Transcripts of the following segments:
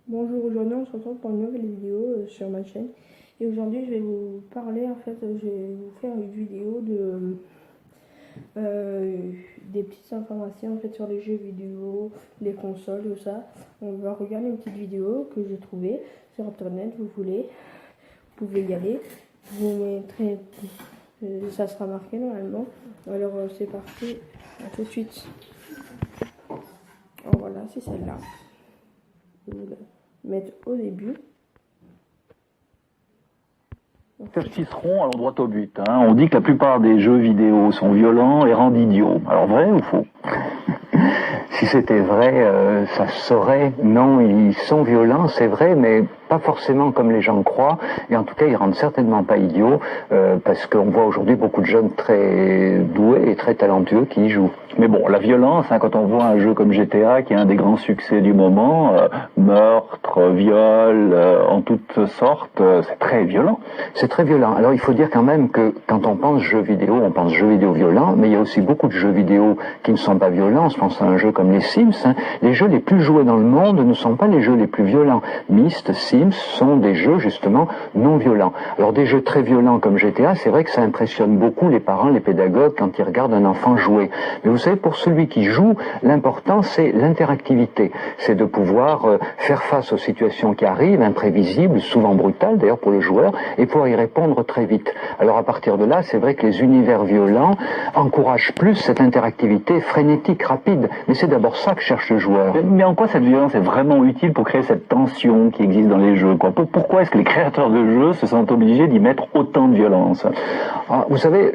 Bonjour, aujourd'hui on se retrouve pour une nouvelle vidéo sur ma chaîne. Et aujourd'hui je vais vous parler, je vais vous faire une vidéo des petites informations sur les jeux vidéo, les consoles, tout ça. On va regarder une petite vidéo que j'ai trouvée sur internet, vous pouvez y aller. Je vous mettrai, ça sera marqué normalement. Alors c'est parti, à tout de suite. Oh, voilà, c'est celle-là. Je vais la mettre au début. Cicéron, allons droit au but. On dit que la plupart des jeux vidéo sont violents et rendent idiots. Alors vrai ou faux? Si c'était vrai, ça se saurait. Non, ils sont violents, c'est vrai, mais pas forcément comme les gens croient. Et en tout cas, ils rendent certainement pas idiots, parce qu'on voit aujourd'hui beaucoup de jeunes très doués et très talentueux qui y jouent. Mais bon, la violence, quand on voit un jeu comme GTA, qui est un des grands succès du moment, meurtre, viol, en toutes sortes, c'est très violent. C'est très violent. Alors il faut dire quand même que quand on pense jeux vidéo, on pense jeux vidéo violents, mais il y a aussi beaucoup de jeux vidéo qui ne sont pas violents. Je pense à un jeu comme les Sims. Les jeux les plus joués dans le monde ne sont pas les jeux les plus violents. Myst, Sims sont des jeux justement non violents. Alors des jeux très violents comme GTA, c'est vrai que ça impressionne beaucoup les parents, les pédagogues quand ils regardent un enfant jouer. Mais vous savez, pour celui qui joue, l'important c'est l'interactivité. C'est de pouvoir faire face aux situations qui arrivent, imprévisibles, souvent brutales d'ailleurs pour le joueur, et pouvoir y répondre très vite. Alors à partir de là, c'est vrai que les univers violents encouragent plus cette interactivité frénétique, rapide. Mais c'est d'abord ça que cherche le joueur. Mais en quoi cette violence est vraiment utile pour créer cette tension qui existe dans les jeux, quoi? Pourquoi est-ce que les créateurs de jeux se sentent obligés d'y mettre autant de violence? Vous savez,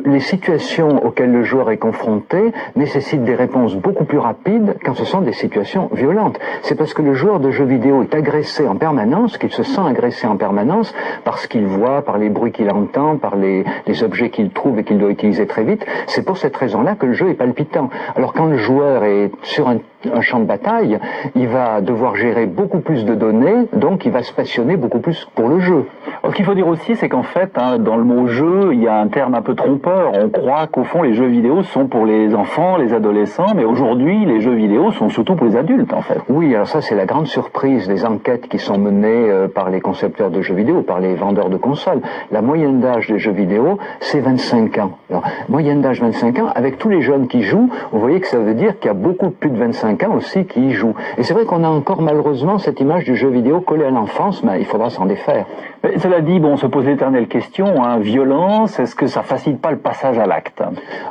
les situations auxquelles le joueur est confronté nécessitent des réponses beaucoup plus rapides quand ce sont des situations violentes. C'est parce que le joueur de jeux vidéo est agressé en permanence, qu'il se sent agressé en permanence par ce qu'il voit, par les bruits qu'il entend, par les objets qu'il trouve et qu'il doit utiliser très vite. C'est pour cette raison-là que le jeu est palpitant. Alors quand le joueur est sur un champ de bataille, il va devoir gérer beaucoup plus de données, donc il va se passionner beaucoup plus pour le jeu. Ce qu'il faut dire aussi, c'est qu'en fait, dans le mot jeu, il y a un terme un peu trompeur. On croit qu'au fond, les jeux vidéo sont pour les enfants, les adolescents, mais aujourd'hui, les jeux vidéo sont surtout pour les adultes, en fait. Oui, alors ça, c'est la grande surprise des enquêtes qui sont menées par les concepteurs de jeux vidéo, par les vendeurs de consoles. La moyenne d'âge des jeux vidéo, c'est 25 ans. Alors, moyenne d'âge 25 ans, avec tous les jeunes qui jouent, vous voyez que ça veut dire qu'il y a beaucoup plus de 25 ans aussi qui y jouent. Et c'est vrai qu'on a encore malheureusement cette image du jeu vidéo collée à l'enfance, mais il faudra s'en défaire. Mais cela dit, on se pose l'éternelle question, violence, est-ce que ça facilite pas le passage à l'acte?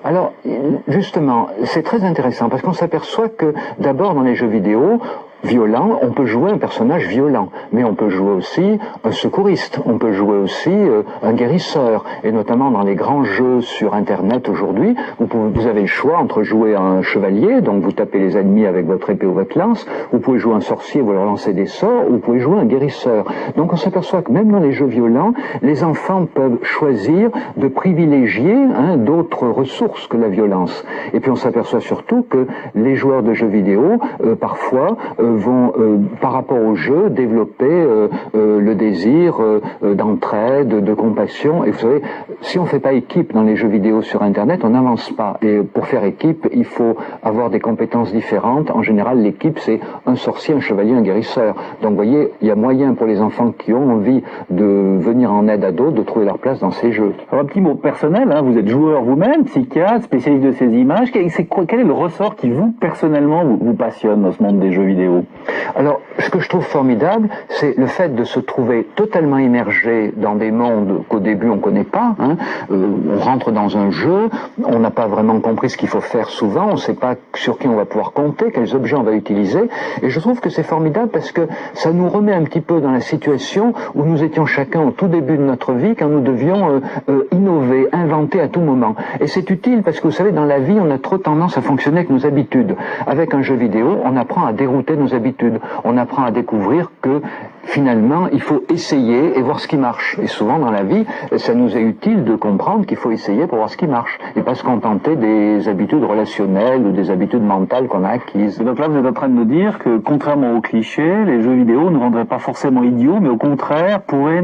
Alors, justement, c'est très intéressant, parce qu'on s'aperçoit que, d'abord, dans les jeux vidéo, violent, on peut jouer un personnage violent, mais on peut jouer aussi un secouriste, on peut jouer aussi un guérisseur, et notamment dans les grands jeux sur Internet aujourd'hui, vous avez le choix entre jouer un chevalier, donc vous tapez les ennemis avec votre épée ou votre lance, vous pouvez jouer un sorcier, vous leur lancez des sorts, ou vous pouvez jouer un guérisseur. Donc on s'aperçoit que même dans les jeux violents, les enfants peuvent choisir de privilégier d'autres ressources que la violence. Et puis on s'aperçoit surtout que les joueurs de jeux vidéo, parfois, vont, par rapport au jeu, développer le désir d'entraide, de compassion. Et vous savez, si on ne fait pas équipe dans les jeux vidéo sur Internet, on n'avance pas. Et pour faire équipe, il faut avoir des compétences différentes. En général, l'équipe, c'est un sorcier, un chevalier, un guérisseur. Donc, vous voyez, il y a moyen pour les enfants qui ont envie de venir en aide à d'autres, de trouver leur place dans ces jeux. Alors, un petit mot personnel, vous êtes joueur vous-même, psychiatre, spécialiste de ces images. Quel est le ressort qui, vous, personnellement, vous passionne dans ce monde des jeux vidéo? Alors, ce que je trouve formidable, c'est le fait de se trouver totalement immergé dans des mondes qu'au début on ne connaît pas. On rentre dans un jeu, on n'a pas vraiment compris ce qu'il faut faire souvent, on ne sait pas sur qui on va pouvoir compter, quels objets on va utiliser. Et je trouve que c'est formidable parce que ça nous remet un petit peu dans la situation où nous étions chacun au tout début de notre vie, quand nous devions innover, inventer à tout moment. Et c'est utile parce que vous savez, dans la vie, on a trop tendance à fonctionner avec nos habitudes. Avec un jeu vidéo, on apprend à dérouter nos habitudes. On apprend à découvrir que finalement, il faut essayer et voir ce qui marche. Et souvent dans la vie, ça nous est utile de comprendre qu'il faut essayer pour voir ce qui marche et pas se contenter des habitudes relationnelles ou des habitudes mentales qu'on a acquises. Donc là, vous êtes en train de nous dire que, contrairement aux clichés, les jeux vidéo ne rendraient pas forcément idiots, mais au contraire pourraient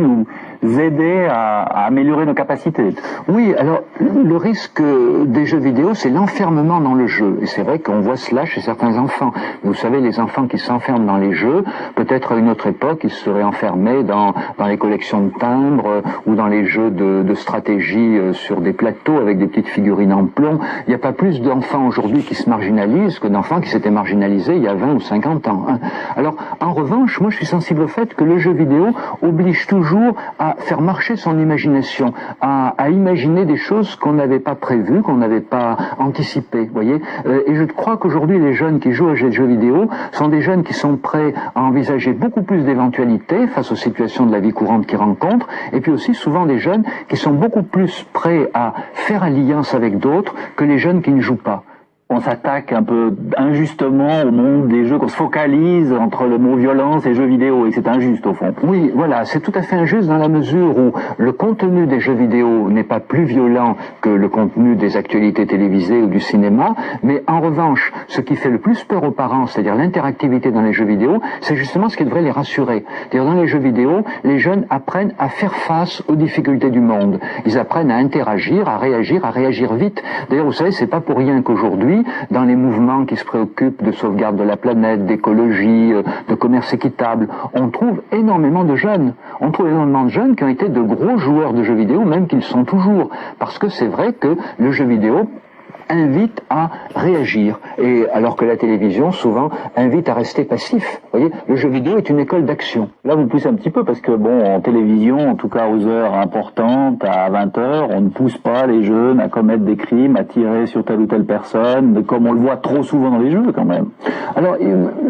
aider à améliorer nos capacités. Oui, alors le risque des jeux vidéo, c'est l'enfermement dans le jeu. Et c'est vrai qu'on voit cela chez certains enfants. Vous savez, les enfants qui s'enferment dans les jeux, peut-être à une autre époque, ils seraient enfermés dans les collections de timbres ou dans les jeux de stratégie sur des plateaux avec des petites figurines en plomb. Il n'y a pas plus d'enfants aujourd'hui qui se marginalisent que d'enfants qui s'étaient marginalisés il y a 20 ou 50 ans. Hein. Alors, en revanche, moi je suis sensible au fait que le jeu vidéo oblige toujours à faire marcher son imagination, à imaginer des choses qu'on n'avait pas prévues, qu'on n'avait pas anticipées, voyez. Et je crois qu'aujourd'hui les jeunes qui jouent à des jeux vidéo sont des jeunes qui sont prêts à envisager beaucoup plus d'éventualités face aux situations de la vie courante qu'ils rencontrent, et puis aussi souvent des jeunes qui sont beaucoup plus prêts à faire alliance avec d'autres que les jeunes qui ne jouent pas. On s'attaque un peu injustement au monde des jeux, qu'on se focalise entre le mot violence et jeux vidéo, et c'est injuste au fond. Oui, voilà, c'est tout à fait injuste dans la mesure où le contenu des jeux vidéo n'est pas plus violent que le contenu des actualités télévisées ou du cinéma, mais en revanche, ce qui fait le plus peur aux parents, c'est-à-dire l'interactivité dans les jeux vidéo, c'est justement ce qui devrait les rassurer. C'est-à-dire dans les jeux vidéo, les jeunes apprennent à faire face aux difficultés du monde. Ils apprennent à interagir, à réagir vite. D'ailleurs, vous savez, c'est pas pour rien qu'aujourd'hui, dans les mouvements qui se préoccupent de sauvegarde de la planète, d'écologie, de commerce équitable, on trouve énormément de jeunes. On trouve énormément de jeunes qui ont été de gros joueurs de jeux vidéo, même qu'ils sont toujours. Parce que c'est vrai que le jeu vidéo invite à réagir, et alors que la télévision souvent invite à rester passif. Vous voyez, le jeu vidéo est une école d'action. Là vous poussez un petit peu parce que bon, en télévision, en tout cas aux heures importantes, à 20h, on ne pousse pas les jeunes à commettre des crimes, à tirer sur telle ou telle personne, comme on le voit trop souvent dans les jeux quand même. Alors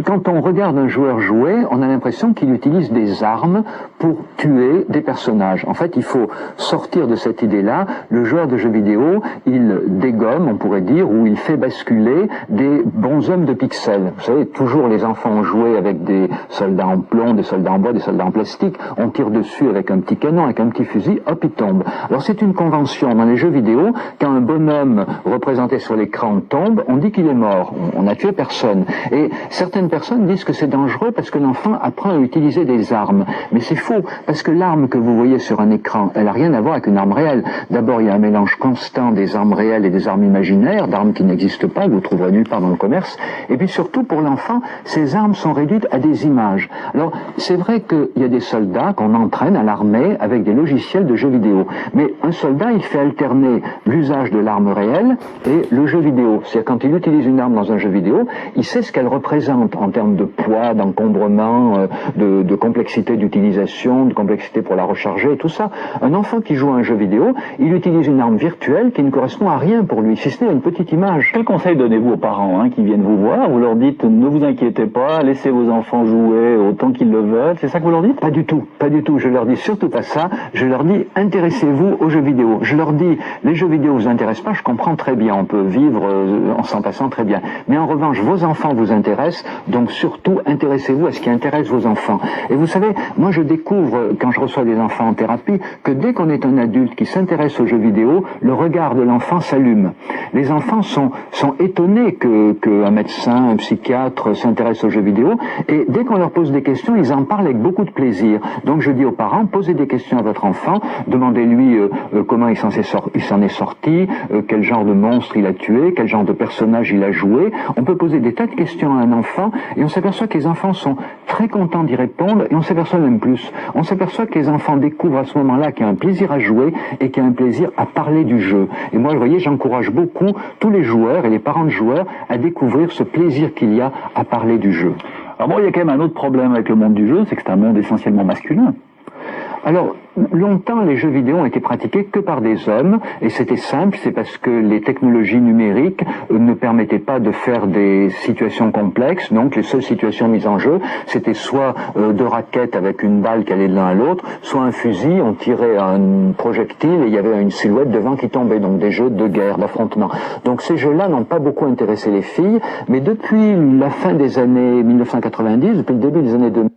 quand on regarde un joueur jouer, on a l'impression qu'il utilise des armes pour tuer des personnages. En fait, il faut sortir de cette idée-là. Le joueur de jeux vidéo, il dégomme, on pourrait dire, où il fait basculer des bonshommes de pixels. Vous savez, toujours les enfants ont joué avec des soldats en plomb, des soldats en bois, des soldats en plastique. On tire dessus avec un petit canon, avec un petit fusil, hop, il tombe. Alors c'est une convention dans les jeux vidéo, quand un bonhomme représenté sur l'écran tombe, on dit qu'il est mort. On n'a tué personne. Et certaines personnes disent que c'est dangereux parce que l'enfant apprend à utiliser des armes. Mais c'est faux, parce que l'arme que vous voyez sur un écran, elle n'a rien à voir avec une arme réelle. D'abord, il y a un mélange constant des armes réelles et des armes imaginaires, d'armes qui n'existent pas, que vous trouverez nulle part dans le commerce. Et puis surtout, pour l'enfant, ces armes sont réduites à des images. Alors, c'est vrai qu'il y a des soldats qu'on entraîne à l'armée avec des logiciels de jeux vidéo. Mais un soldat, il fait alterner l'usage de l'arme réelle et le jeu vidéo. C'est-à-dire, quand il utilise une arme dans un jeu vidéo, il sait ce qu'elle représente en termes de poids, d'encombrement, de complexité d'utilisation, de complexité pour la recharger et tout ça. Un enfant qui joue à un jeu vidéo, il utilise une arme virtuelle qui ne correspond à rien pour lui, si ce n'est une petite image. Quel conseil donnez-vous aux parents qui viennent vous voir? Vous leur dites, ne vous inquiétez pas, laissez vos enfants jouer autant qu'ils le veulent. C'est ça que vous leur dites? Pas du tout, pas du tout. Je leur dis surtout pas ça. Je leur dis, intéressez-vous aux jeux vidéo. Je leur dis, les jeux vidéo vous intéressent pas, je comprends très bien. On peut vivre en s'en passant très bien. Mais en revanche, vos enfants vous intéressent, donc surtout, intéressez-vous à ce qui intéresse vos enfants. Et vous savez, moi je découvre, quand je reçois des enfants en thérapie, que dès qu'on est un adulte qui s'intéresse aux jeux vidéo, le regard de l'enfant s'allume. Les enfants sont étonnés qu'un médecin, un psychiatre s'intéresse aux jeux vidéo, et dès qu'on leur pose des questions, ils en parlent avec beaucoup de plaisir. Donc je dis aux parents, posez des questions à votre enfant, demandez-lui comment il s'en est sorti, quel genre de monstre il a tué, quel genre de personnage il a joué. On peut poser des tas de questions à un enfant, et on s'aperçoit que les enfants sont très contents d'y répondre, et on s'aperçoit même plus. On s'aperçoit que les enfants découvrent à ce moment-là qu'il y a un plaisir à jouer, et qu'il y a un plaisir à parler du jeu. Et moi, vous voyez, j'encourage beaucoup tous les joueurs et les parents de joueurs à découvrir ce plaisir qu'il y a à parler du jeu. Alors bon, il y a quand même un autre problème avec le monde du jeu, c'est que c'est un monde essentiellement masculin. Alors, longtemps, les jeux vidéo ont été pratiqués que par des hommes, et c'était simple, c'est parce que les technologies numériques ne permettaient pas de faire des situations complexes, donc les seules situations mises en jeu, c'était soit deux raquettes avec une balle qui allait de l'un à l'autre, soit un fusil, on tirait un projectile et il y avait une silhouette devant qui tombait, donc des jeux de guerre, d'affrontement. Donc ces jeux-là n'ont pas beaucoup intéressé les filles, mais depuis la fin des années 1990, depuis le début des années 2000,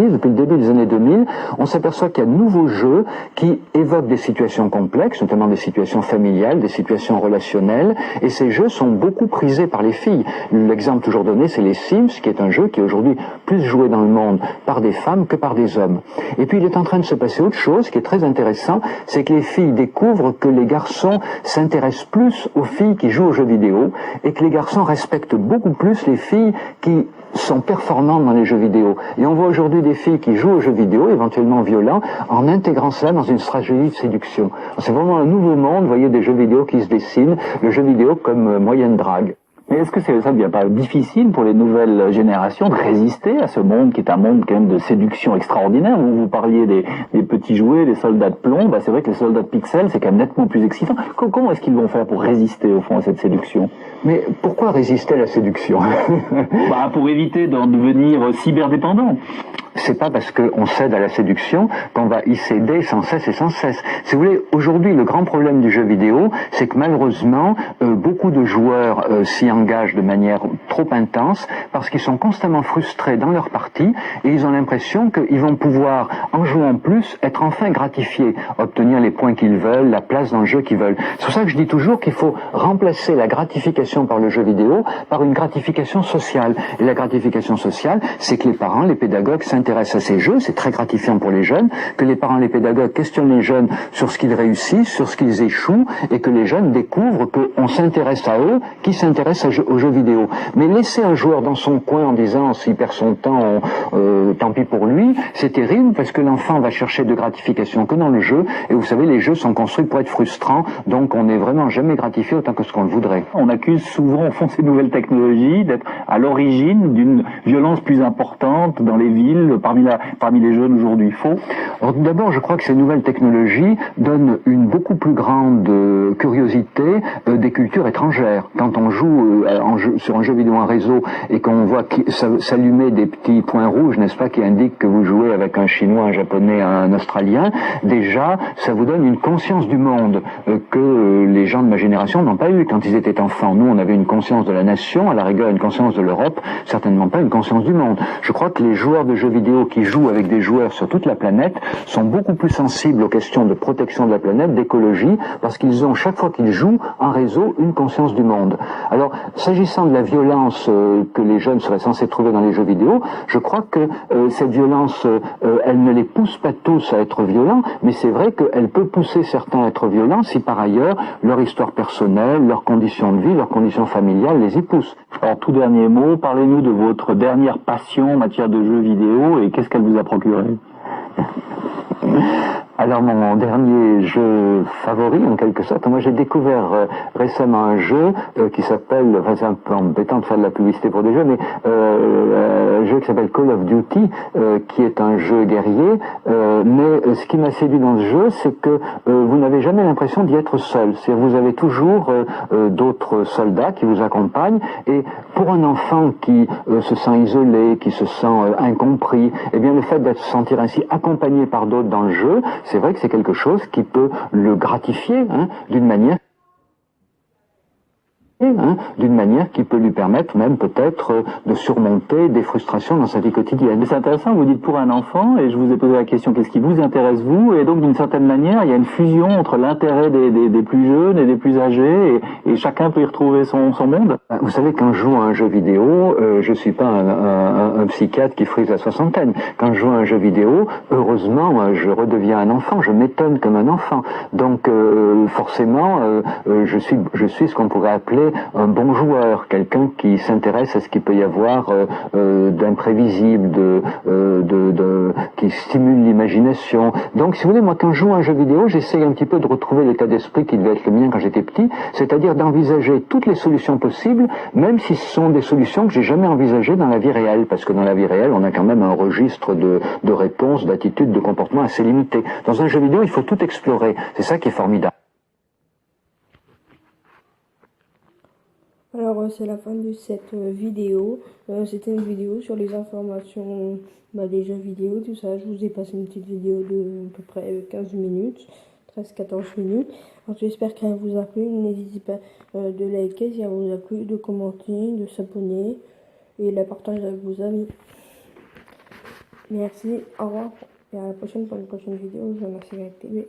Depuis le début des années 2000, on s'aperçoit qu'il y a de nouveaux jeux qui évoquent des situations complexes, notamment des situations familiales, des situations relationnelles, et ces jeux sont beaucoup prisés par les filles. L'exemple toujours donné, c'est les Sims, qui est un jeu qui est aujourd'hui plus joué dans le monde par des femmes que par des hommes. Et puis il est en train de se passer autre chose qui est très intéressant, c'est que les filles découvrent que les garçons s'intéressent plus aux filles qui jouent aux jeux vidéo, et que les garçons respectent beaucoup plus les filles qui sont performantes dans les jeux vidéo. Et on voit aujourd'hui des filles qui jouent aux jeux vidéo, éventuellement violents, en intégrant cela dans une stratégie de séduction. C'est vraiment un nouveau monde, vous voyez, des jeux vidéo qui se dessinent, le jeu vidéo comme moyen de drague. Mais est-ce que ça ne devient pas difficile pour les nouvelles générations de résister à ce monde qui est un monde quand même de séduction extraordinaire? Vous parliez des petits jouets, des soldats de plomb, c'est vrai que les soldats de pixels, c'est quand même nettement plus excitant. Comment est-ce qu'ils vont faire pour résister au fond à cette séduction? Mais pourquoi résister à la séduction? Pour éviter d'en devenir cyberdépendant. C'est pas parce qu'on cède à la séduction qu'on va y céder sans cesse et sans cesse. Si vous voulez, aujourd'hui, le grand problème du jeu vidéo, c'est que malheureusement, beaucoup de joueurs s'y engagent de manière trop intense parce qu'ils sont constamment frustrés dans leur partie et ils ont l'impression qu'ils vont pouvoir, en jouant plus, être enfin gratifiés, obtenir les points qu'ils veulent, la place dans le jeu qu'ils veulent. C'est pour ça que je dis toujours qu'il faut remplacer la gratification par le jeu vidéo par une gratification sociale. Et la gratification sociale, c'est que les parents, les pédagogues s'intéressent à ces jeux, c'est très gratifiant pour les jeunes, que les parents, les pédagogues questionnent les jeunes sur ce qu'ils réussissent, sur ce qu'ils échouent, et que les jeunes découvrent qu'on s'intéresse à eux, qui s'intéressent aux jeux vidéo. Mais laisser un joueur dans son coin en disant s'il perd son temps, tant pis pour lui, c'est terrible parce que l'enfant va chercher de gratification que dans le jeu, et vous savez, les jeux sont construits pour être frustrants, donc on n'est vraiment jamais gratifié autant que ce qu'on le voudrait. On accuse souvent, au fond, ces nouvelles technologies d'être à l'origine d'une violence plus importante dans les villes, parmi les jeunes aujourd'hui. Faux? Alors, d'abord, je crois que ces nouvelles technologies donnent une beaucoup plus grande curiosité des cultures étrangères. Quand on joue sur un jeu vidéo en réseau et qu'on voit s'allumer des petits points rouges, n'est-ce pas, qui indiquent que vous jouez avec un Chinois, un Japonais, un Australien, déjà, ça vous donne une conscience du monde que les gens de ma génération n'ont pas eu quand ils étaient enfants. Nous, on avait une conscience de la nation, à la rigueur une conscience de l'Europe, certainement pas une conscience du monde. Je crois que les joueurs de jeux vidéo qui jouent avec des joueurs sur toute la planète sont beaucoup plus sensibles aux questions de protection de la planète, d'écologie, parce qu'ils ont, chaque fois qu'ils jouent en réseau, une conscience du monde. Alors, s'agissant de la violence que les jeunes seraient censés trouver dans les jeux vidéo, je crois que cette violence, elle ne les pousse pas tous à être violents, mais c'est vrai qu'elle peut pousser certains à être violents si par ailleurs leur histoire personnelle, leurs conditions de vie, leurs conditions familiales les y poussent. Alors, tout dernier mot, parlez-nous de votre dernière passion en matière de jeux vidéo et qu'est-ce qu'elle vous a procuré? Alors mon dernier jeu favori en quelque sorte, moi j'ai découvert récemment un jeu qui s'appelle, enfin c'est un peu embêtant de faire de la publicité pour des jeux, mais un jeu qui s'appelle Call of Duty, qui est un jeu guerrier, mais ce qui m'a séduit dans ce jeu, c'est que vous n'avez jamais l'impression d'y être seul, c'est-à-dire vous avez toujours d'autres soldats qui vous accompagnent, et pour un enfant qui se sent isolé, qui se sent incompris, eh bien le fait d'être se sentir ainsi accompagné par d'autres dans le jeu, c'est vrai que c'est quelque chose qui peut le gratifier d'une manière qui peut lui permettre même peut-être de surmonter des frustrations dans sa vie quotidienne. Mais c'est intéressant, vous dites pour un enfant, et je vous ai posé la question, qu'est-ce qui vous intéresse vous? Et donc d'une certaine manière, il y a une fusion entre l'intérêt des plus jeunes et des plus âgés, et chacun peut y retrouver son monde. Vous savez, quand je joue à un jeu vidéo, je suis pas un psychiatre qui frise la soixantaine. Quand je joue à un jeu vidéo, heureusement, je redeviens un enfant, je m'étonne comme un enfant. Donc forcément, je suis ce qu'on pourrait appeler un bon joueur, quelqu'un qui s'intéresse à ce qu'il peut y avoir d'imprévisible, qui stimule l'imagination. Donc, si vous voulez, moi, quand je joue à un jeu vidéo, j'essaye un petit peu de retrouver l'état d'esprit qui devait être le mien quand j'étais petit, c'est-à-dire d'envisager toutes les solutions possibles, même si ce sont des solutions que j'ai jamais envisagées dans la vie réelle, parce que dans la vie réelle, on a quand même un registre de réponses, d'attitudes, de comportements assez limité. Dans un jeu vidéo, il faut tout explorer. C'est ça qui est formidable. Alors c'est la fin de cette vidéo. C'était une vidéo sur les informations des jeux vidéo, tout ça. Je vous ai passé une petite vidéo de à peu près 15 minutes, 13-14 minutes. Alors j'espère qu'elle vous a plu. N'hésitez pas de liker si elle vous a plu, de commenter, de s'abonner et de la partager avec vos amis. Merci, au revoir. Et à la prochaine pour une prochaine vidéo. Je vous remercie d'être TV.